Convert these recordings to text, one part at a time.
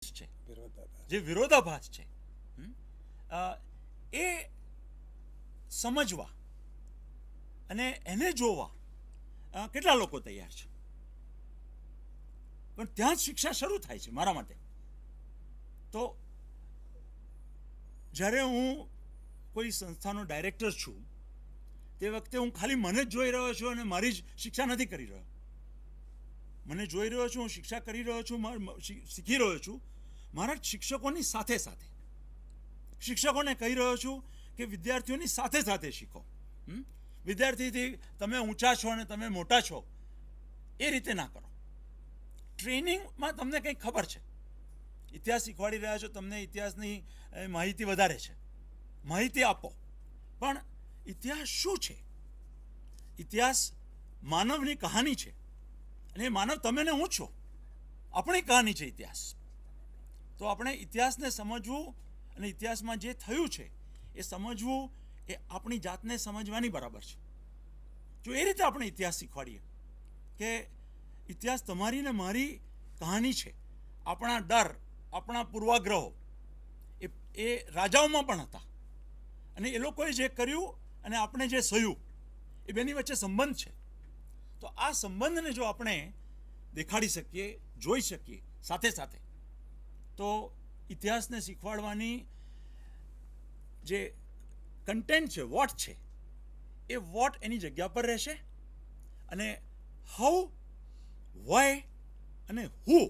છે, જે વિરોધાભાસ છે, એ સમજવા અને એને જોવા કેટલા લોકો તૈયાર છે? પણ ત્યાં જ શિક્ષા શરૂ થાય છે મારા માટે. તો જ્યારે હું કોઈ સંસ્થાનો ડાયરેક્ટર છું તે વખતે હું ખાલી મને જ જોઈ રહ્યો છું અને મારી જ શિક્ષા નથી કરી રહ્યો. મને જોઈ રહ્યો છું, હું શિક્ષા કરી રહ્યો છું, શીખી રહ્યો છું મારા શિક્ષકોની સાથે સાથે. શિક્ષકોને કહી રહ્યો છું કે વિદ્યાર્થીઓની સાથે સાથે શીખો. વિદ્યાર્થીથી તમે ઊંચા છો અને તમે મોટા છો એ રીતે ના કરો. ટ્રેનિંગમાં તમને કંઈ ખબર છે, ઇતિહાસ શીખવાડી રહ્યા છો, તમને ઇતિહાસની માહિતી વધારે છે, માહિતી આપો. પણ ઇતિહાસ શું છે? ઇતિહાસ માનવની કહાની છે અને એ માનવ તમે ને હું છો. આપણી કહાની છે ઇતિહાસ. તો આપણે ઇતિહાસને સમજવું અને ઇતિહાસમાં જે થયું છે એ સમજવું એ આપણી જાતને સમજવાની બરાબર છે. જો એ રીતે આપણે ઇતિહાસ શીખવાડીએ કે ઇતિહાસ તમારી ને મારી કહાની છે, આપણા ડર, આપણા પૂર્વાગ્રહો એ રાજાઓમાં પણ હતા અને એ લોકોએ જે કર્યું અને આપણે જે સહ્યું એ બેની વચ્ચે સંબંધ છે. તો આ સંબંધને જો આપણે દેખાડી શકીએ, જોઈ શકીએ સાથે સાથે, તો ઇતિહાસને શીખવાડવાની જે કન્ટેન્ટ છે, વોટ છે, એ વોટ એની જગ્યા પર રહેશે અને હાઉ, વાય અને હુ,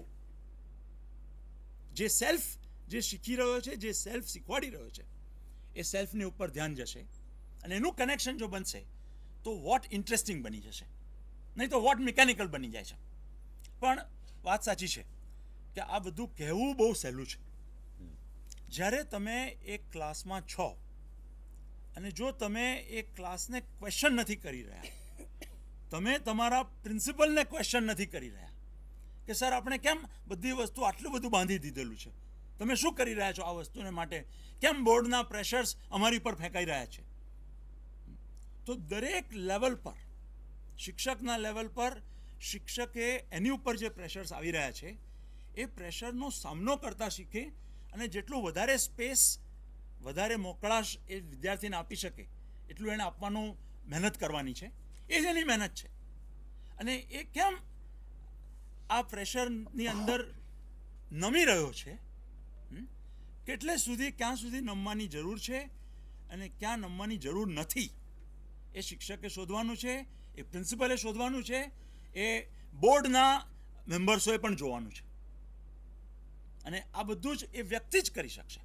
જે સેલ્ફ જે શીખી રહ્યો છે, જે સેલ્ફ શીખવાડી રહ્યો છે એ સેલ્ફની ઉપર ધ્યાન જશે અને એનું કનેક્શન જો બનશે તો વોટ ઇન્ટરેસ્ટિંગ બની જશે, નહીં તો વોટ મિકેનિકલ બની જાય છે. પણ વાત સાચી છે કે આ બધું કહેવું બહુ સહેલું છે. જ્યારે તમે એક ક્લાસમાં છો અને જો તમે એ ક્લાસને ક્વેશ્ચન નથી કરી રહ્યા, તમે તમારા પ્રિન્સિપલને ક્વેશ્ચન નથી કરી રહ્યા કે સર આપણે કેમ બધી વસ્તુ આટલું બધું બાંધી દીધેલું છે, તમે શું કરી રહ્યા છો આ વસ્તુને માટે, કેમ બોર્ડના પ્રેશર્સ અમારી પર ફેંકાઈ રહ્યા છે? તો દરેક લેવલ પર, શિક્ષકના લેવલ પર શિક્ષકે એની ઉપર જે પ્રેશર્સ આવી રહ્યા છે એ પ્રેશરનો સામનો કરતા શીખે અને જેટલું વધારે સ્પેસ, વધારે મોકળાશ એ વિદ્યાર્થીને આપી શકે એટલું એને આપવાનું મહેનત કરવાની છે. એ જ એની મહેનત છે. અને એ કેમ આ પ્રેશરની અંદર નમી રહ્યો છે, કેટલે સુધી, ક્યાં સુધી નમવાની જરૂર છે અને ક્યાં નમવાની જરૂર નથી, એ શિક્ષકે શોધવાનું છે, એ પ્રિન્સિપલે શોધવાનું છે, એ બોર્ડના મેમ્બર્સોએ પણ જોવાનું છે. અને આ બધું જ એ વ્યક્તિ જ કરી શકશે.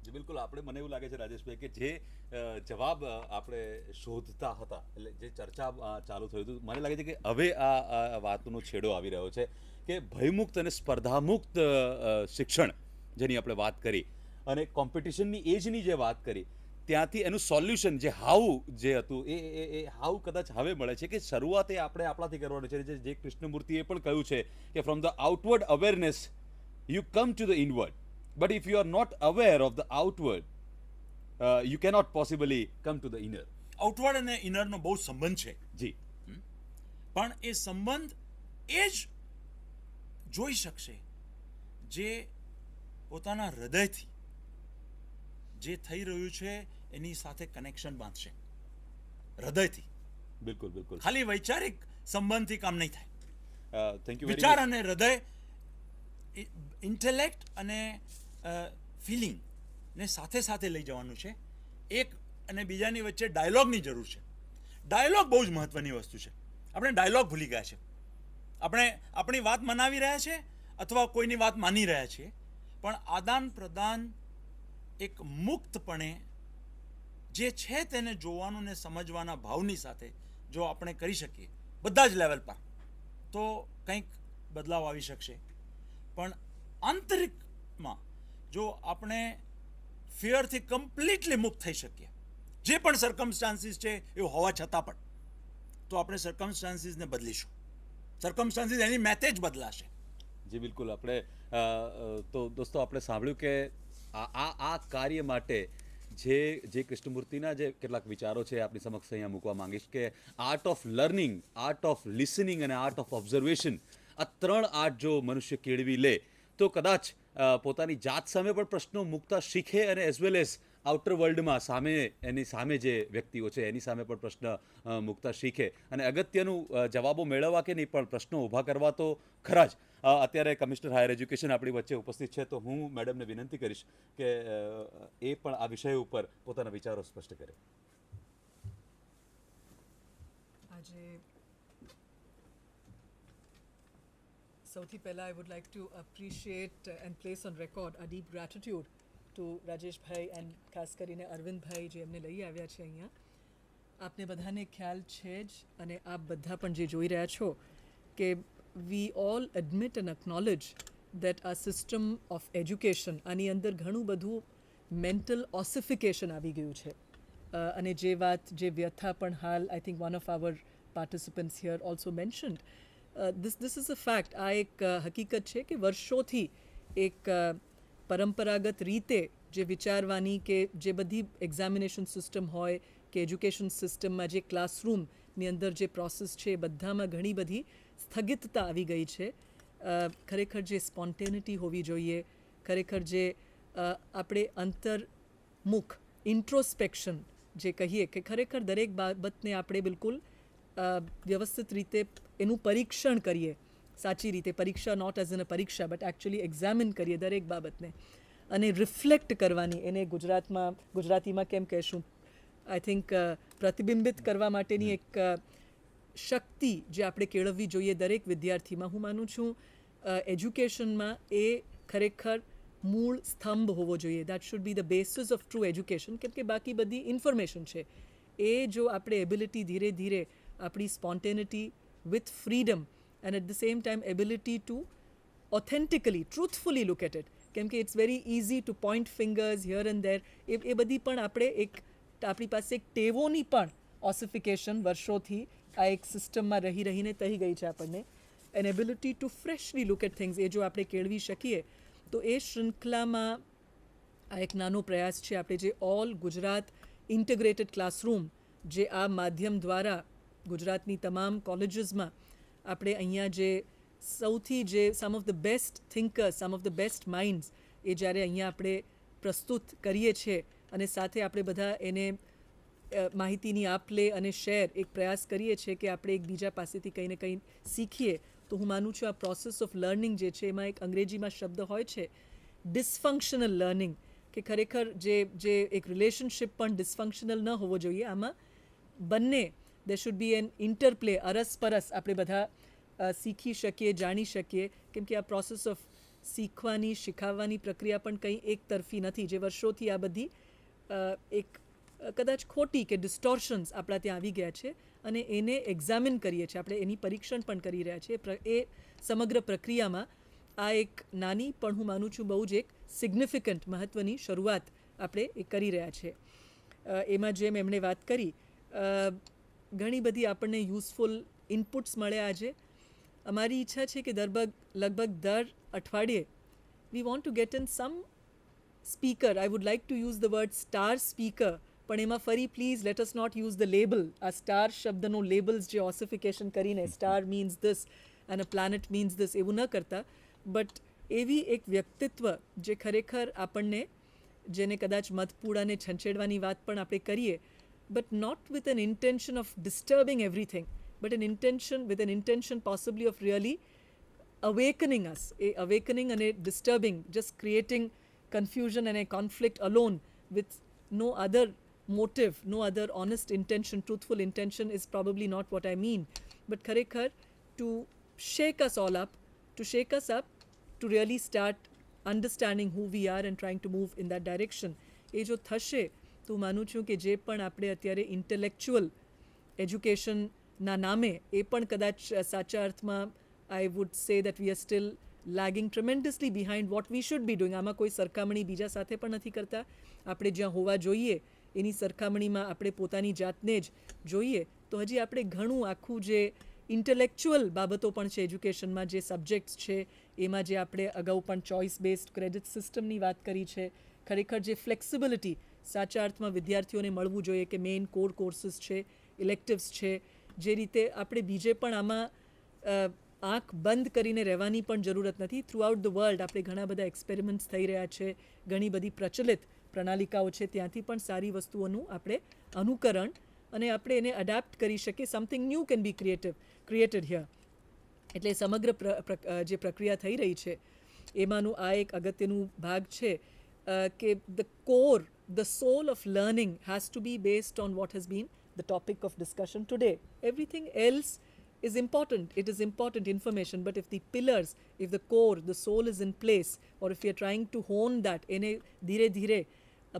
જી બિલકુલ. આપણે, મને એવું લાગે છે રાજેશભાઈ કે જે જવાબ આપણે શોધતા હતા, એટલે જે ચર્ચા ચાલુ થયું હતું, મને લાગે છે કે હવે આ વાતનો છેડો આવી રહ્યો છે કે ભયમુક્ત અને સ્પર્ધામુક્ત શિક્ષણ જેની આપણે વાત કરી અને કોમ્પિટિશનની એજની જે વાત કરી, ત્યાંથી એનું સોલ્યુશન જે હાઉ જે હતું એ હાઉ કદાચ હવે મળે છે કે શરૂઆત એ આપણે આપણાથી કરવાની છે. જે કૃષ્ણમૂર્તિએ પણ કહ્યું છે કે from the outward awareness you come to the inward, but if you are not aware of the outward, you cannot possibly come to the inner. Outward અને ઇનરનો બહુ સંબંધ છે જી. પણ એ સંબંધ એ જ જોઈ શકશે જે પોતાના હૃદયથી જે થઈ રહ્યું છે એની સાથે કનેક્શન બાંધશે, હૃદયથી. બિલકુલ બિલકુલ. ખાલી વૈચારિક સંબંધથી કામ નહીં થાય. Thank you. વિચાર અને હૃદય, ઇન્ટેલેક્ટ અને ફિલિંગ ને સાથે સાથે લઈ જવાનું છે. એક અને બીજાની વચ્ચે ડાયલોગની જરૂર છે. ડાયલોગ બહુ જ મહત્વની વસ્તુ છે. આપણે ડાયલોગ ભૂલી ગયા છે. આપણે આપણી વાત મનાવી રહ્યા છે અથવા કોઈની વાત માની રહ્યા છીએ, પણ આદાન પ્રદાન એક મુક્તપણે જે છે તેને જોવાનું ને સમજવાના ભાવની સાથે જો આપણે કરી શકીએ બધા જ લેવલ પર, તો કંઈક બદલાવ આવી શકશે. પણ આંતરિકમાં જો આપણે ફિયરથી કમ્પ્લીટલી મુક્ત થઈ શકીએ, જે પણ સર્કમસ્ટાન્સીસ છે એવું હોવા છતાં પણ, તો આપણે સર્કમસ્ટાન્સીસને બદલીશું. સર્કમસ્ટાન્સીસ એની મેતે જ બદલાશે. જી બિલકુલ. આપણે તો દોસ્તો આપણે સાંભળ્યું કે આ કાર્ય માટે જે કૃષ્ણમૂર્તિના જે કેટલાક વિચારો છે આપણી સમક્ષ અહીંયા મૂકવા માંગીશ કે art of learning, art of listening અને આર્ટ ઓફ ઓબ્ઝર્વેશન, આ ત્રણ આર્ટ જો મનુષ્ય કેળવી લે તો કદાચ પોતાની જાત સામે પણ પ્રશ્નો મૂકતા શીખે અને એઝ વેલ એઝ આઉટર વર્લ્ડમાં એની સામે જે વ્યક્તિઓ છે એની સામે પણ પ્રશ્ન મૂકતા શીખે. અને અગત્યનું જવાબો મેળવવા કે નહીં પણ પ્રશ્નો ઊભા કરવા તો ખરા જ. અત્યારે કમિશનર હાયર એજ્યુકેશન આપણી વચ્ચે ઉપસ્થિત છે, તો હું મેડમને વિનંતી કરીશ કે એ પણ આ વિષય ઉપર પોતાના વિચારો સ્પષ્ટ કરે. આજે સૌથી પહેલાં I would like to appreciate and place on record a deep gratitude to Rajeshbhai and ખાસ કરીને અરવિંદભાઈ જે એમને લઈ આવ્યા છે અહીંયા. આપને બધાને ખ્યાલ છે જ અને આપ બધા પણ જે જોઈ રહ્યા છો કે we all admit and acknowledge that આ સિસ્ટમ ઓફ એજ્યુકેશન આની અંદર ઘણું બધું મેન્ટલ ઓસિફિકેશન આવી ગયું છે. અને જે વાત જે વ્યથા પણ હાલ I think one of our participants here also mentioned this is a fact. આ એક હકીકત છે કે વર્ષોથી એક પરંપરાગત રીતે જે વિચારવાની કે જે બધી એક્ઝામિનેશન સિસ્ટમ હોય કે એજ્યુકેશન સિસ્ટમમાં જે ક્લાસરૂમની અંદર જે પ્રોસેસ છે એ બધામાં ઘણી બધી સ્થગિતતા આવી ગઈ છે. ખરેખર જે સ્પોન્ટેનિટી હોવી જોઈએ, ખરેખર જે આપણે અંતર્મુખ ઇન્ટ્રોસ્પેક્શન જે કહીએ કે ખરેખર દરેક બાબતને આપણે બિલકુલ વ્યવસ્થિત રીતે એનું પરીક્ષણ કરીએ, સાચી રીતે પરીક્ષા નોટ એઝ એન અ પરીક્ષા બટ એકચ્યુઅલી એક્ઝામિન કરીએ દરેક બાબતને અને રિફ્લેક્ટ કરવાની, એને ગુજરાતીમાં કેમ કહેશું, આઈ થિંક પ્રતિબિંબિત કરવા માટેની એક શક્તિ જે આપણે કેળવવી જોઈએ દરેક વિદ્યાર્થીમાં. હું માનું છું એજ્યુકેશનમાં એ ખરેખર મૂળ સ્તંભ હોવો જોઈએ. That should be the basis of true education. કેમ કે બાકી બધી ઇન્ફોર્મેશન છે એ જો આપણે એબિલિટી ધીરે ધીરે આપણી સ્પોન્ટેનિટી with freedom and at the same time ability to authentically, truthfully look at it. કેમ કે it's very easy to point fingers here and there. એ બધી પણ આપણી પાસે એક ટેવોની પણ ઓસિફિકેશન વર્ષોથી આ એક સિસ્ટમમાં રહીને થઈ ગઈ છે આપણને. An ability to freshly look at things એ જો આપણે કેળવી શકીએ તો એ શૃંખલામાં આ એક નાનો પ્રયાસ છે. આપણે જે ઓલ ગુજરાત ઇન્ટિગ્રેટેડ ક્લાસરૂમ જે આ માધ્યમ દ્વારા ગુજરાતની તમામ કોલેજીસમાં આપણે અહીંયા જે સૌથી જે some of the best thinkers, some of the best minds એ જ્યારે અહીંયા આપણે પ્રસ્તુત કરીએ છીએ અને સાથે આપણે બધા એને માહિતીની આપ-લે અને શેર એક પ્રયાસ કરીએ છીએ કે આપણે એકબીજા પાસેથી કંઈ ને કંઈ શીખીએ, તો હું માનું છું આ પ્રોસેસ ઓફ લર્નિંગ જે છે એમાં એક અંગ્રેજીમાં શબ્દ હોય છે ડિસફંક્શનલ લર્નિંગ, કે ખરેખર જે એક રિલેશનશિપ પણ ડિસફંક્શનલ ન હોવો જોઈએ. આમાં બંને there should be an interplay, અરસપરસ આપણે બધા શીખી શકીએ, જાણી શકીએ. કેમ કે આ પ્રોસેસ ઓફ શીખવાની શીખવવાની પ્રક્રિયા પણ કંઈ એક તરફી નથી. જે વર્ષોથી આ બધી એક કદાચ ખોટી કે ડિસ્ટોર્શન્સ આપણા ત્યાં આવી ગયા છે અને એને એક્ઝામિન કરીએ છીએ આપણે, એની પરીક્ષણ પણ કરી રહ્યા છીએ. એ સમગ્ર પ્રક્રિયામાં આ એક નાની પણ હું માનું છું બહુ જ એક સિગ્નિફિકન્ટ મહત્ત્વની શરૂઆત આપણે એ કરી રહ્યા છીએ. એમાં જેમ એમણે વાત કરી ઘણી બધી આપણને યુઝફુલ ઇનપુટ્સ મળે. આજે અમારી ઈચ્છા છે કે લગભગ દર અઠવાડિયે we want to get in some speaker. I would like to use the word star speaker, પણ એમાં ફરી please let us not use the label. આ સ્ટાર શબ્દનો લેબલ્સ જે ઓસિફિકેશન કરીને સ્ટાર મીન્સ ધીસ અને પ્લાનેટ મીન્સ ધીસ એવું ન કરતા, બટ એવી એક વ્યક્તિત્વ જે ખરેખર આપણને, જેને કદાચ મધપૂડાને છંછેડવાની વાત પણ આપણે કરીએ, but not with an intention of disturbing everything, but with an intention possibly of really awakening us. Awakening and disturbing, just creating confusion and a conflict alone with no other motive, no other honest intention, truthful intention is probably not what I mean. But kharikhar, to shake us all up, to really start understanding who we are and trying to move in that direction. એ જો થશે તો માનું છું કે જે પણ આપણે અત્યારે ઇન્ટેલેક્ચ્યુઅલ એજ્યુકેશનના નામે એ પણ કદાચ સાચા અર્થમાં I would say that we are still lagging tremendously behind what we should be doing. આમાં કોઈ સરખામણી બીજા સાથે પણ નથી કરતા. આપણે જ્યાં હોવા જોઈએ એની સરખામણીમાં આપણે પોતાની જાતને જ જોઈએ તો હજી આપણે ઘણું આખું જે ઇન્ટેલેક્ચ્યુઅલ બાબતો પણ છે એજ્યુકેશનમાં, જે સબ્જેક્ટ્સ છે એમાં જે આપણે અગાઉ પણ ચોઇસ બેઝડ ક્રેડિટ સિસ્ટમની વાત કરી છે, ખરેખર જે ફ્લેક્સિબિલિટી સાચા અર્થમાં વિદ્યાર્થીઓને મળવું જોઈએ કે મેઇન કોર કોર્સીસ છે, ઇલેક્ટિવ્સ છે, જે રીતે આપણે બીજે પણ આમાં આંખ બંધ કરીને રહેવાની પણ જરૂરત નથી. થ્રુઆઉટ ધ વર્લ્ડ આપણે ઘણા બધા એક્સપેરિમેન્ટ્સ થઈ રહ્યા છે, ઘણી બધી પ્રચલિત પ્રણાલિકાઓ છે, ત્યાંથી પણ સારી વસ્તુઓનું આપણે અનુકરણ અને આપણે એને અડેપ્ટ કરી શકીએ. Something new can be created here. એટલે સમગ્ર જે પ્રક્રિયા થઈ રહી છે એમાંનું આ એક અગત્યનું ભાગ છે કે the core, the soul of learning has to be based on what has been the topic of discussion today. Everything else is important. It is important information, but if the pillars, if the core, the soul is in place, or if we are trying to hone that, એને ધીરે ધીરે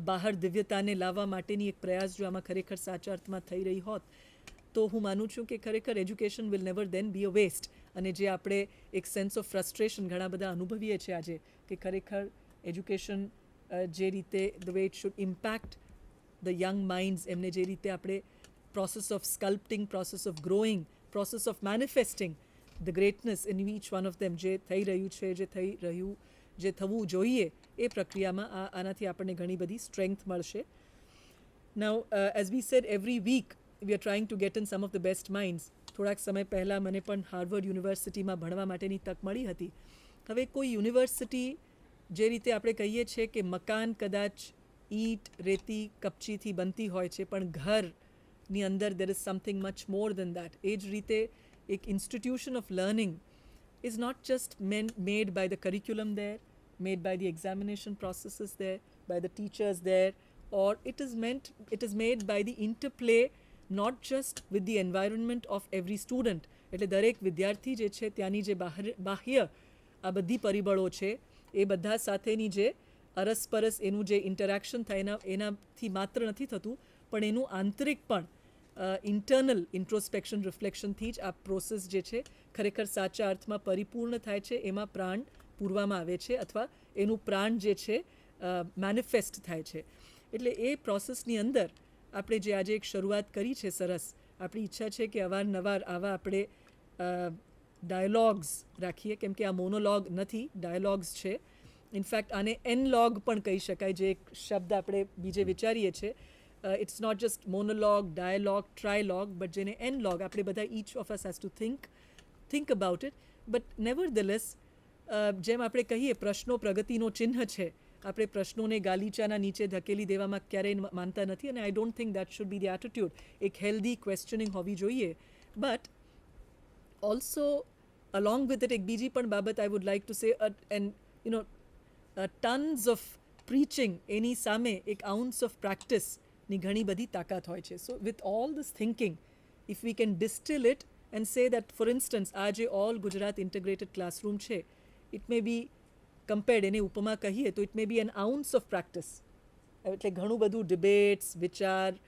બહાર દિવ્યતાને લાવવા માટેની એક પ્રયાસ જો આમાં ખરેખર સાચા અર્થમાં થઈ રહી હોત તો હું માનું છું કે ખરેખર education will never then be a waste. અને જે આપણે એક સેન્સ ઓફ ફ્રસ્ટ્રેશન ઘણા બધા અનુભવીએ છીએ આજે કે ખરેખર એજ્યુકેશન જે રીતે the way it should impact the young minds, એમને જે રીતે આપણે process of sculpting, process of growing, process of manifesting the greatness in each one of them, જે થઈ રહ્યું છે, જે થવું જોઈએ, એ પ્રક્રિયામાં આનાથી આપણને ઘણી બધી સ્ટ્રેન્થ મળશે. Now, as we said, every week we are trying to get in some of the best minds. થોડાક સમય પહેલાં મને પણ હાર્વર્ડ યુનિવર્સિટીમાં ભણવા માટેની તક મળી હતી. હવે કોઈ યુનિવર્સિટી જે રીતે આપણે કહીએ છીએ કે મકાન કદાચ ઈંટ, રેતી, કપચીથી બનતી હોય છે, પણ ઘરની અંદર there is something much more than that. એ જ રીતે એક institution of learning is not just made by the curriculum there, made by the examination processes there, by the teachers there, or it is made by the interplay not just with the environment of every student. એટલે દરેક વિદ્યાર્થી જે છે ત્યાંની જે બાહ્ય આ બધી પરિબળો છે એ બધા સાથેની જે અરસપરસ એનું જે ઇન્ટરેક્શન થાય એનાથી માત્ર નથી થતું, પણ એનું આંતરિક પણ ઇન્ટરનલ ઇન્ટ્રોસ્પેક્શન રિફ્લેક્શનથી જ આ પ્રોસેસ જે છે ખરેખર સાચા અર્થમાં પરિપૂર્ણ થાય છે, એમાં પ્રાણ પૂરવામાં આવે છે અથવા એનું પ્રાણ જે છે મેનિફેસ્ટ થાય છે. એટલે એ પ્રોસેસની અંદર આપણે જે આજે એક શરૂઆત કરી છે સરસ, આપણી ઈચ્છા છે કે અવારનવાર આવા આપણે ડાયલોગ્સ રાખીએ, કેમ કે આ મોનોલોગ નથી, ડાયલોગ્સ છે. ઇનફેક્ટ આને એનલોગ પણ કહી શકાય, જે એક શબ્દ આપણે બીજે વિચારીએ છીએ. It's not just monologue, dialogue, trialogue, but જેને એનલોગ આપણે બધા each of us has to think about it. But nevertheless, જેમ આપણે કહીએ પ્રશ્નો પ્રગતિનો ચિહ્ન છે, આપણે પ્રશ્નોને ગાલીચાના નીચે ધકેલી દેવામાં ક્યારેય માનતા નથી, અને I don't think that should be the attitude. એક હેલ્ધી ક્વેશ્ચનિંગ હોવી જોઈએ. But also along with it એક બીજી પણ બાબત I would like to say, and tons of preaching એની સામે એક આઉન્સ ઓફ પ્રેક્ટિસની ઘણી બધી તાકાત હોય છે. So with all this thinking, if we can distil it and say that, for instance આ જે ઓલ ગુજરાત ઇન્ટિગ્રેટેડ ક્લાસરૂમ છે, ઇટ મે બી કમ્પેર્ડ, એને ઉપમા કહીએ તો it may be an ounce of practice. એટલે ઘણું બધું ડિબેટ્સ, વિચાર,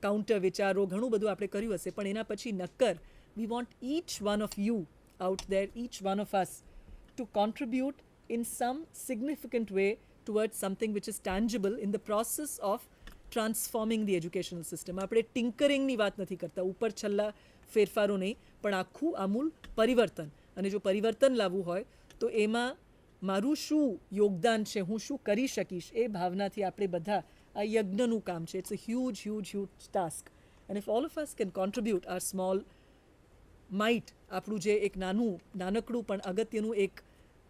કાઉન્ટર વિચારો, ઘણું બધું આપણે કર્યું હશે, પણ એના પછી નક્કર we want each one of you out there, each one of us to contribute in some significant way towards something which is tangible in the process of transforming the educational system. આપણે ટિંકરિંગની વાત નથી કરતા, ઉપર છલ્લા ફેરફારો નહીં, પણ આખું આમૂલ પરિવર્તન. અને જો પરિવર્તન લાવવું હોય તો એમાં મારું શું યોગદાન છે, હું શું કરી શકીશ, એ ભાવનાથી આપણે બધા, આ યજ્ઞનું કામ છે. It's a huge huge huge task. and if all of us can contribute our small might, આપણું જે એક નાનકડું પણ અગત્યનું એક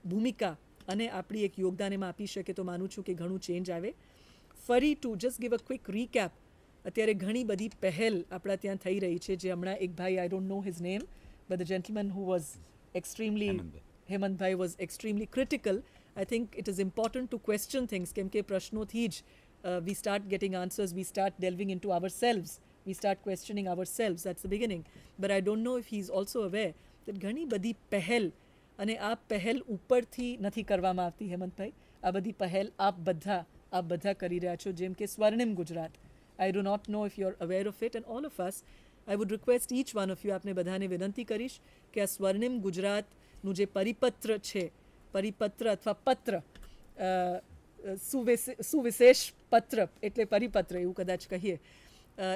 ભૂમિકા અને આપણી એક યોગદાન એમાં આપી શકે, તો માનું છું કે ઘણું ચેન્જ આવે. ફરી two just give a quick recap, અત્યારે ઘણી બધી પહેલ આપણા ત્યાં થઈ રહી છે, જે હમણાં એક ભાઈ, I don't know his name, but the gentleman who was extremely, Hemantbhai was extremely critical. I think it is important to question things, કેમ કે પ્રશ્નોથી જ we start getting answers, we start delving into ourselves, we start questioning ourselves. That's the beginning. But I don't know if he is also aware that ઘણી બધી પહેલ, અને આ પહેલ ઉપરથી નથી કરવામાં આવતી હેમંતભાઈ, આ બધી પહેલ આપ બધા કરી રહ્યા છો, જેમ કે Swarnim Gujarat. I do not know if you are aware of it, and all of us, I would request each one of you, આપને બધાને વિનંતી કરીશ કે આ સ્વર્ણિમ ગુજરાતનું જે પરિપત્ર છે, પરિપત્ર અથવા પત્ર, સુવિશેષ પત્ર એટલે પરિપત્ર એવું કદાચ કહીએ,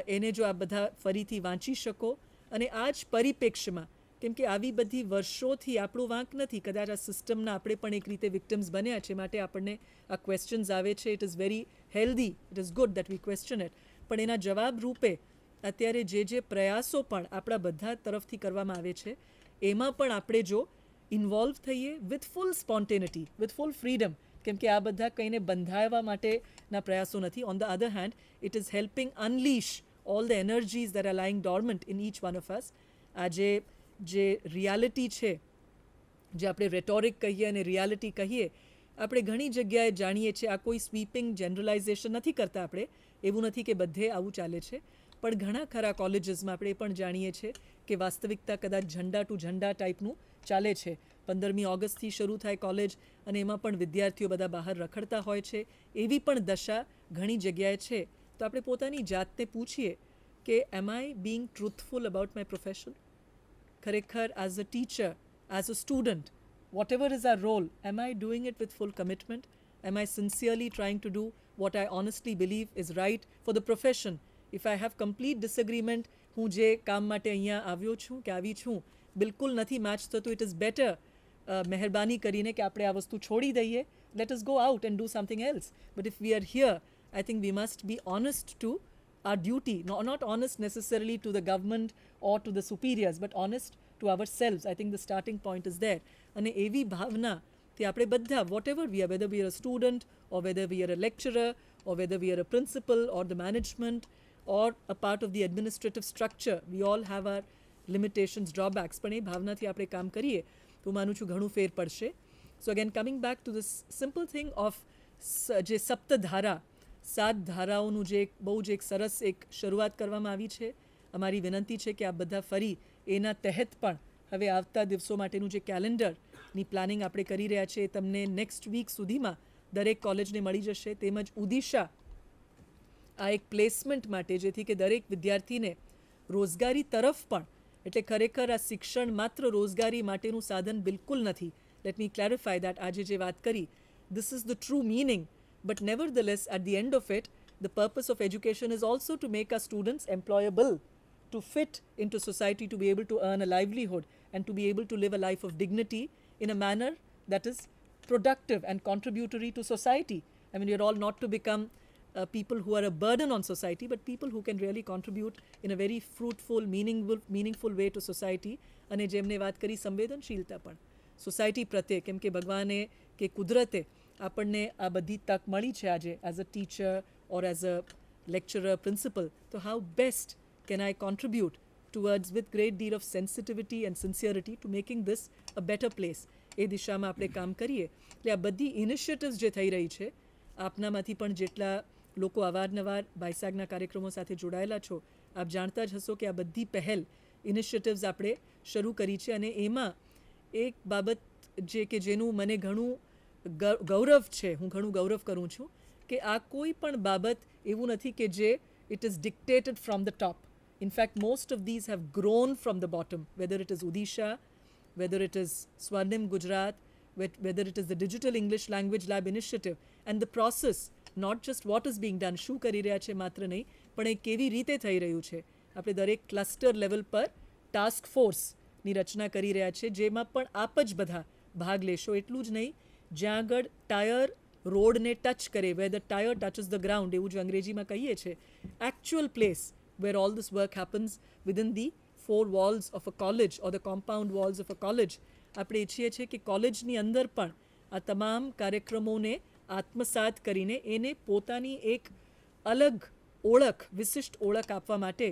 એને જો આ બધા ફરીથી વાંચી શકો, અને આ જ પરિપ્રેક્ષ્યમાં, કેમ કે આવી બધી વર્ષોથી આપણો વાંક નથી, કદાચ આ સિસ્ટમના આપણે પણ એક રીતે વિક્ટિમ્સ બન્યા છે, માટે આપણને આ ક્વેશ્ચન્સ આવે છે. It is very healthy, it is good that we question it. પણ એના જવાબ રૂપે અત્યારે જે પ્રયાસો પણ આપણા બધા તરફથી કરવામાં આવે છે, એમાં પણ આપણે જો ઇન્વોલ્વ થઈએ with full spontaneity, with full freedom, કેમ કે આ બધા કંઈને બંધાવવા માટેના પ્રયાસો નથી. On the other hand it is helping unleash all the energies that are lying dormant in each one of us. આજે જે રિયાલિટી છે, જે આપણે રેટોરિક કહીએ અને રિયાલિટી કહીએ, આપણે ઘણી જગ્યાએ જાણીએ છીએ. આ કોઈ સ્વીપિંગ જનરલાઇઝેશન નથી કરતા આપણે, એવું નથી કે બધે આવું ચાલે છે, પણ ઘણા ખરા કોલેજીસમાં આપણે એ પણ જાણીએ છીએ કે વાસ્તવિકતા કદાચ ઝંડા ટુ ઝંડા ટાઈપનું ચાલે છે. 15મી ઓગસ્ટથી શરૂ થાય કોલેજ અને એમાં પણ વિદ્યાર્થીઓ બધા બહાર રખડતા હોય છે. એવી પણ દશા ઘણી જગ્યાએ છે. તો આપણે પોતાની જાતને પૂછીએ કે am I being truthful about my profession? ખરેખર as a teacher, as a student, whatever is our role, am I doing it with full commitment? Am I sincerely trying to do what I honestly believe is right for the profession? If I have complete disagreement, હું જે કામ માટે અહીંયા આવ્યો છું કે આવી છું બિલકુલ નથી મેચ થતું, ઇટ ઇઝ બેટર મહેરબાની કરીને કે આપણે આ વસ્તુ છોડી દઈએ, let us go out and do something else. But if we are here, I think we must be honest to our duty, not honest necessarily to the government or to the superiors, but honest to ourselves. I think the starting point is there. અને એવી ભાવનાથી આપણે બધા, whatever we are, whether we are a student or whether we are a lecturer or whether we are a principal or the management or a part of the administrative structure, we all have our limitations, drawbacks. પણ એ ભાવનાથી આપણે કામ કરીએ તો માનું છું ઘણું ફેર પડશે. So again, coming back to this simple thing of જે સપ્તધારા, 7 ધારાઓનું જે બહુ જ એક સરસ એક શરૂઆત કરવામાં આવી છે. અમારી વિનંતી છે કે આ બધા ફરી એના તહેત પણ હવે આવતા દિવસો માટેનું જે કેલેન્ડરની પ્લાનિંગ આપણે કરી રહ્યા છીએ એ તમને નેક્સ્ટ વીક સુધીમાં દરેક કોલેજને મળી જશે. તેમજ ઉદિશા આ એક પ્લેસમેન્ટ માટે, જેથી કે દરેક વિદ્યાર્થીને રોજગારી તરફ પણ, એટલે ખરેખર આ શિક્ષણ માત્ર રોજગારી માટેનું સાધન બિલકુલ નથી. Let me clarify that. આજે જે વાત કરી, this is the true meaning. But nevertheless, at the end of it, the purpose of education is also to make our students employable, to fit into society, to be able to earn a livelihood and to be able to live a life of dignity in a manner that is productive and contributory to society. I mean, you're all not to become people who are a burden on society, but people who can really contribute in a very fruitful, meaningful way to society. અને જેમને વાત કરી સંવેદનશીલતા પણ society પ્રત્યે, કેમ કે ભગવાને કે કુદરતે આપણને આ બધી તક મળી છે આજે as a teacher or as a lecturer, principal. તો how best can I contribute towards with great deal of sensitivity and sincerity to making this a better place? એ દિશામાં આપણે કામ કરીએ. એટલે આ બધી ઇનિશિયેટિવ્સ જે થઈ રહી છે, આપનામાંથી પણ જેટલા લોકો અવારનવાર બાયસાગના કાર્યક્રમો સાથે જોડાયેલા છો, આપ જાણતા જ હશો કે આ બધી પહેલ, ઇનિશિયેટિવ્સ આપણે શરૂ કરી છે. અને એમાં એક બાબત જે કે જેનું મને ઘણું ગૌરવ છે, હું ઘણું ગૌરવ કરું છું કે આ કોઈ પણ બાબત એવું નથી કે જે it is dictated from the top. In fact most of these have grown from the bottom, whether it is Udisha, whether it is Swarnim Gujarat, whether it is the digital English language lab initiative, and the process, not just what is being done, શું કરી રહ્યા છે માત્ર નહીં, પણ એ કેવી રીતે થઈ રહ્યું છે. આપણે દરેક ક્લસ્ટર લેવલ પર ટાસ્ક ફોર્સની રચના કરી રહ્યા છે, જેમાં પણ આપ જ બધા ભાગ લેશો. એટલું જ નહીં, જ્યાં આગળ ટાયર રોડને ટચ કરે, where the tyre touches the ground, એવું જો અંગ્રેજીમાં કહીએ છીએ, actual place where all this work happens within the 4 walls of a college or the compound walls of a college. આપણે ઈચ્છીએ છીએ કે કોલેજની અંદર પણ આ તમામ કાર્યક્રમોને આત્મસાત કરીને એને પોતાની એક અલગ ઓળખ, વિશિષ્ટ ઓળખ આપવા માટે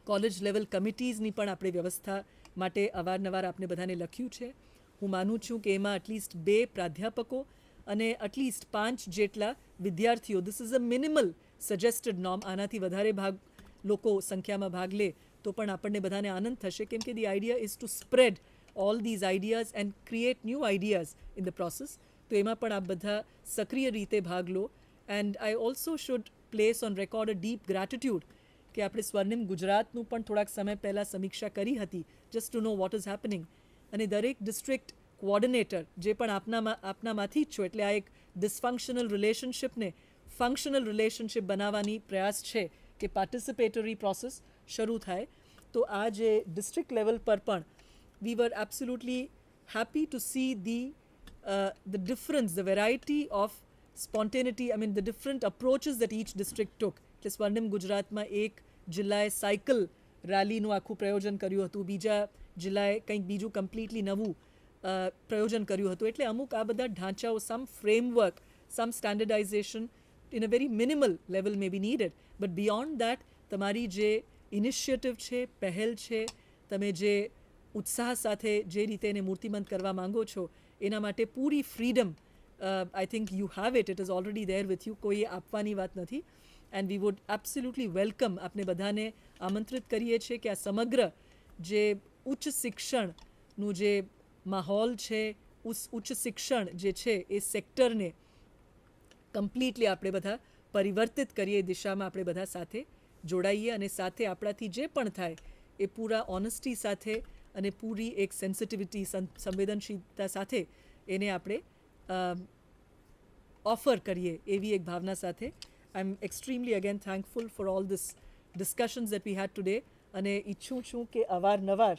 કોલેજ લેવલ કમિટીઝની પણ આપણે વ્યવસ્થા માટે અવારનવાર આપણે બધાને લખ્યું છે. હું માનું છું કે એમાં એટલીસ્ટ 2 પ્રાધ્યાપકો અને એટલીસ્ટ 5 જેટલા વિદ્યાર્થીઓ, this is a minimal suggested norm. આનાથી વધારે લોકો સંખ્યામાં ભાગ લે તો પણ આપણને બધાને આનંદ થશે, કેમ કે the idea is two spread all these ideas and create new ideas in the process. તો એમાં પણ આપ બધા સક્રિય રીતે ભાગ લો. And I also should place on record a deep gratitude કે આપણે સ્વર્ણિમ ગુજરાતનું પણ થોડાક સમય પહેલાં સમીક્ષા કરી હતી, just to know what is happening. અને દરેક ડિસ્ટ્રિક્ટ કોઓર્ડિનેટર જે પણ આપનામાંથી જ છો, એટલે આ એક ડિસફંક્શનલ રિલેશનશિપને ફંક્શનલ રિલેશનશિપ બનાવવાની પ્રયાસ છે કે પાર્ટિસિપેટરી પ્રોસેસ શરૂ થાય. તો આ જે ડિસ્ટ્રિક્ટ લેવલ પર પણ we were absolutely happy to see the difference, the variety of spontaneity, I mean the different approaches that each district took. એટલે સ્વર્ણિમ ગુજરાતમાં એક જિલ્લાએ સાયકલ રેલીનું આખું પ્રયોજન કર્યું હતું, બીજા જિલ્લાએ કંઈક બીજું કમ્પ્લીટલી નવું પ્રયોજન કર્યું હતું. એટલે અમુક આ બધા ઢાંચાઓ, some framework, some standardization in a very minimal level may be needed, but beyond that તમારી જે ઇનિશિયેટિવ છે, પહેલ છે, તમે જે ઉત્સાહ સાથે જે રીતે એને મૂર્તિમંત કરવા માંગો છો એના માટે પૂરી freedom I think you have it is already there with you. કોઈએ આપવાની વાત નથી. And we would absolutely welcome. આપણે બધાને આમંત્રિત કરીએ છીએ કે આ સમગ્ર જે ઉચ્ચ શિક્ષણનું જે માહોલ છે, ઉચ્ચ શિક્ષણ જે છે એ સેક્ટરને કમ્પ્લીટલી આપણે બધા પરિવર્તિત કરીએ એ દિશામાં આપણે બધા સાથે જોડાઈએ અને સાથે આપણાથી જે પણ થાય એ પૂરા ઓનેસ્ટી સાથે અને પૂરી એક સેન્સિટિવિટી, સંવેદનશીલતા સાથે એને આપણે ઓફર કરીએ એવી એક ભાવના સાથે. I am extremely again thankful for all this discussions that we had today. અને ઈચ્છું છું કે અવારનવાર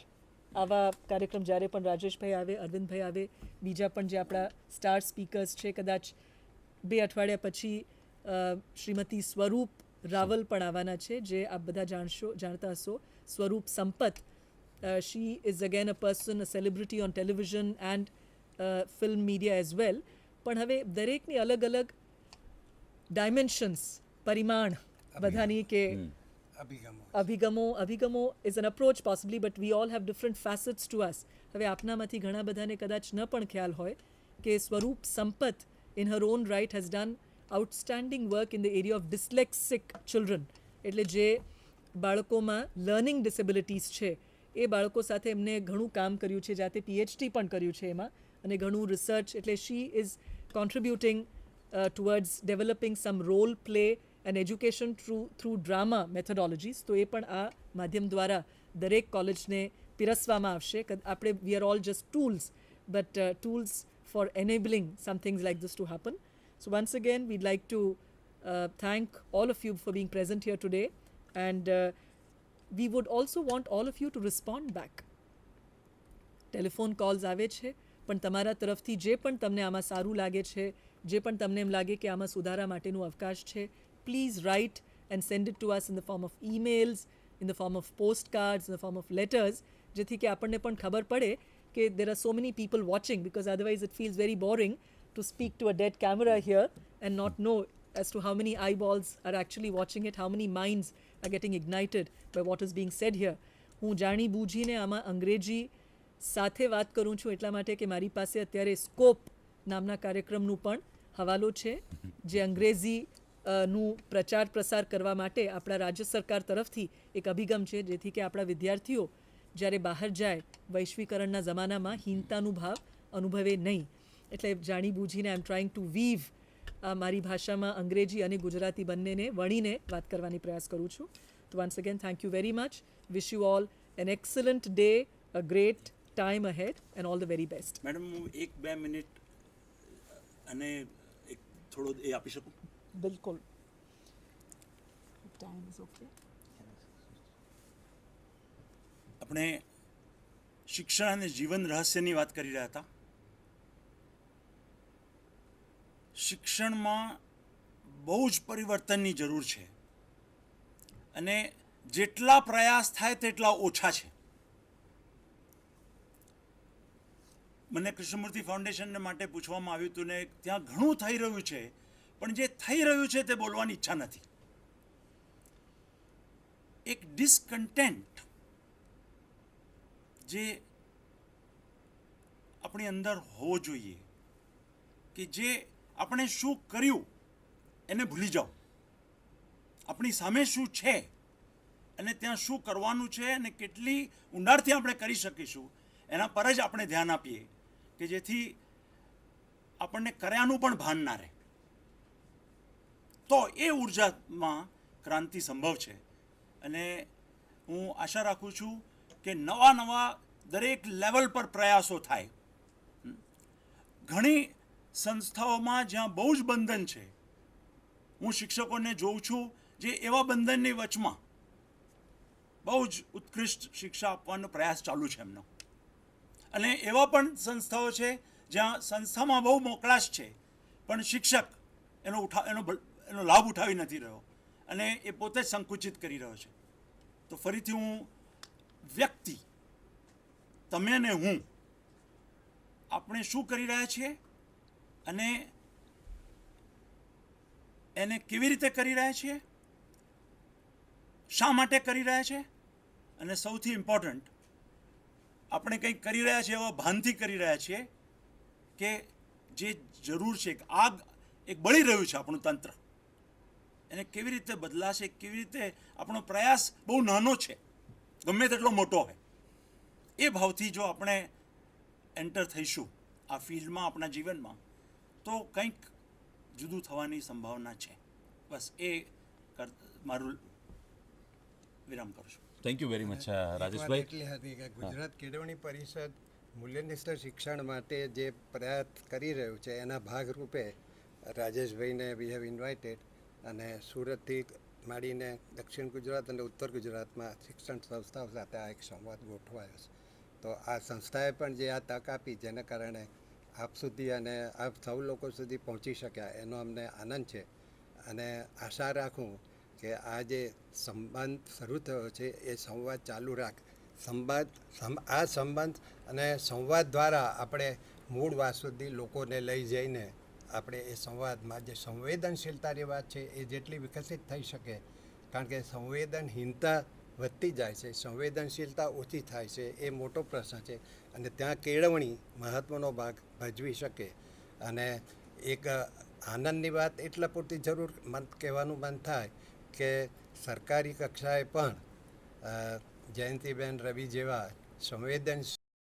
આવા કાર્યક્રમ જ્યારે પણ રાજેશભાઈ આવે, અરવિંદભાઈ આવે, બીજા પણ જે આપણા સ્ટાર સ્પીકર્સ છે, કદાચ 2 અઠવાડિયા પછી શ્રીમતી સ્વરૂપ રાવલ પણ આવવાના છે, જે આપ બધા જાણતા હશો. Swaroop Sampat, she is again a person, a celebrity on television and film media as well. પણ હવે દરેકની અલગ અલગ ડાયમેન્શન્સ, પરિમાણ બધાની કે અભિગમો is an approach possibly, but we all have different facets to us. હવે આપનામાંથી ઘણા બધાને કદાચ ન પણ ખ્યાલ હોય કે Swaroop Sampat in her own right has done outstanding work in the area of dyslexic children. એટલે જે બાળકોમાં લર્નિંગ ડિસેબિલિટીઝ છે એ બાળકો સાથે એમને ઘણું કામ કર્યું છે, જાતે PhD પણ કર્યું છે એમાં, અને ઘણું રિસર્ચ. એટલે she is contributing towards developing some role play and education through drama methodologies. તો એ પણ આ માધ્યમ દ્વારા દરેક કોલેજને પીરસવામાં આવશે. આપણે we are all just tools, but tools for enabling some things like this to happen. So once again, we'd like to thank all of you for being present here today, and we would also want all of you to respond back. Telephone calls આવે છે, પણ તમારા તરફથી જે પણ તમને આમાં સારું લાગે છે, જે પણ તમને એમ લાગે કે આમાં સુધારા માટેનું અવકાશ છે, please write and send it to us in the form of emails, in the form of postcards, in the form of letters, જેથી કે આપણને પણ ખબર પડે કે there are so many people watching, because otherwise it feels very boring to speak to a dead camera here and not know as to how many eyeballs are actually watching it, how many minds are getting ignited by what is being said here. હું જાણી બૂજીને આમાં અંગ્રેજી સાથે વાત કરું છું એટલા માટે કે મારી પાસે અત્યારે સ્કોપ નામના કાર્યક્રમનું પણ હવાલો છે, જે અંગ્રેજીનું પ્રચાર પ્રસાર કરવા માટે આપણા રાજ્ય સરકાર તરફથી એક અભિગમ છે, જેથી કે આપણા વિદ્યાર્થીઓ જ્યારે બહાર જાય વૈશ્વિકરણના જમાનામાં હીનતાનું ભાવ અનુભવે નહીં. એટલે જાણી બૂજીને આઈ એમ ટ્રાઇંગ ટુ વીવ મારી ભાષામાં અંગ્રેજી અને ગુજરાતી બંનેને વણીને વાત કરવાની પ્રયાસ કરું છું. તો once again thank you very much. Wish you all an excellent day, a great time ahead and all the very best. Madam, હું 1-2 મિનિટ અને એક થોડો એ આપી શકું? બિલકુલ. Time is okay. આપણે શિક્ષણ અને જીવન રહસ્યની વાત કરી રહ્યા હતા. શિક્ષણમાં બહુ જ પરિવર્તનની જરૂર છે, અને જેટલા પ્રયાસ થાય તેટલા ઓછા છે. મને કૃષ્ણમૂર્તિ ફાઉન્ડેશન માટે પૂછવામાં આવ્યું હતું ને, ત્યાં ઘણું થઈ રહ્યું છે, પણ જે થઈ રહ્યું છે તે બોલવાની ઈચ્છા નથી. એક ડિસકન્ટેન્ટ જે આપણી અંદર હોવો જોઈએ, કે જે આપણે શું કર્યું એને ભૂલી જાઓ, આપણી સામે શું છે અને ત્યાં શું કરવાનું છે અને કેટલી ઊંડાણથી આપણે કરી શકીશું એના પર જ આપણે ધ્યાન આપીએ, કે જેથી આપણને કર્યાનું પણ ભાન ના રહે. તો એ ઉર્જામાં ક્રાંતિ સંભવ છે. અને હું આશા રાખું છું કે નવા દરેક લેવલ પર પ્રયાસો થાય. ઘણી સંસ્થાઓમાં જ્યાં બહુ જ બંધન છે, હું શિક્ષકોને જોઉં છું જે એવા બંધનની વચમાં બહુ જ ઉત્કૃષ્ટ શિક્ષા આપવાનો પ્રયાસ ચાલુ છે એમનો. અને એવા પણ સંસ્થાઓ છે જ્યાં સંસ્થામાં બહુ મોકળાશ છે, પણ શિક્ષક એનો લાભ ઉઠાવી નથી રહ્યો અને એ પોતે જ સંકુચિત કરી રહ્યો છે. તો ફરીથી હું વ્યક્તિ તમે ને હું આપણે શું કરી રહ્યા છીએ અને એને કેવી રીતે કરી રહ્યા છીએ, શા માટે કરી રહ્યા છે, અને સૌથી ઇમ્પોર્ટન્ટ આપણે કંઈક કરી રહ્યા છીએ એવા ભાનથી કરી રહ્યા છીએ કે જે જરૂર છે, આગ એક બળી રહ્યું છે આપણું તંત્ર, એને કેવી રીતે બદલાશે, કેવી રીતે આપણો પ્રયાસ બહુ નાનો છે ગમે તેટલો મોટો હોય, એ ભાવથી જો આપણે એન્ટર થઈશું આ ફિલ્ડમાં આપણા જીવનમાં તો કંઈક જુદું થવાની સંભાવના છે. બસ એ મારું વિરામ કરું છું. થેન્ક યુ વેરી મચ વાત રાજેશભાઈ. એટલી હતી કે ગુજરાત કેળવણી પરિષદ મૂલ્યનિષ્ઠ શિક્ષણ માટે જે પ્રયાસ કરી રહ્યું છે એના ભાગરૂપે રાજેશભાઈને વી હેવ ઇન્વાઇટેડ, અને સુરતથી માંડીને દક્ષિણ ગુજરાત અને ઉત્તર ગુજરાતમાં શિક્ષણ સંસ્થાઓ સાથે આ એક સંવાદ ગોઠવાયો છે. તો આ સંસ્થાએ પણ જે આ તક આપી જેને કારણે આપ સુધી અને આપ સૌ લોકો સુધી પહોંચી શક્યા એનો અમને આનંદ છે. અને આશા રાખું કે આ જે સંબંધ શરૂ થયો છે એ સંવાદ ચાલુ રાખ. આ સંબંધ અને સંવાદ દ્વારા આપણે મૂળ વાત સુધી લોકોને લઈ જઈને આપણે એ સંવાદમાં જે સંવેદનશીલતાની વાત છે એ જેટલી વિકસિત થઈ શકે, કારણ કે સંવેદનહીનતા વધતી જાય છે, સંવેદનશીલતા ઓછી થાય છે, એ મોટો પ્રશ્ન છે. અને ત્યાં કેળવણી મહત્ત્વનો ભાગ ભજવી શકે. અને એક આનંદની વાત એટલા પૂરતી જરૂર કહેવાનું મન થાય કે સરકારી કક્ષાએ પણ જયંતિબેન રવિ જેવા સંવેદનશીલ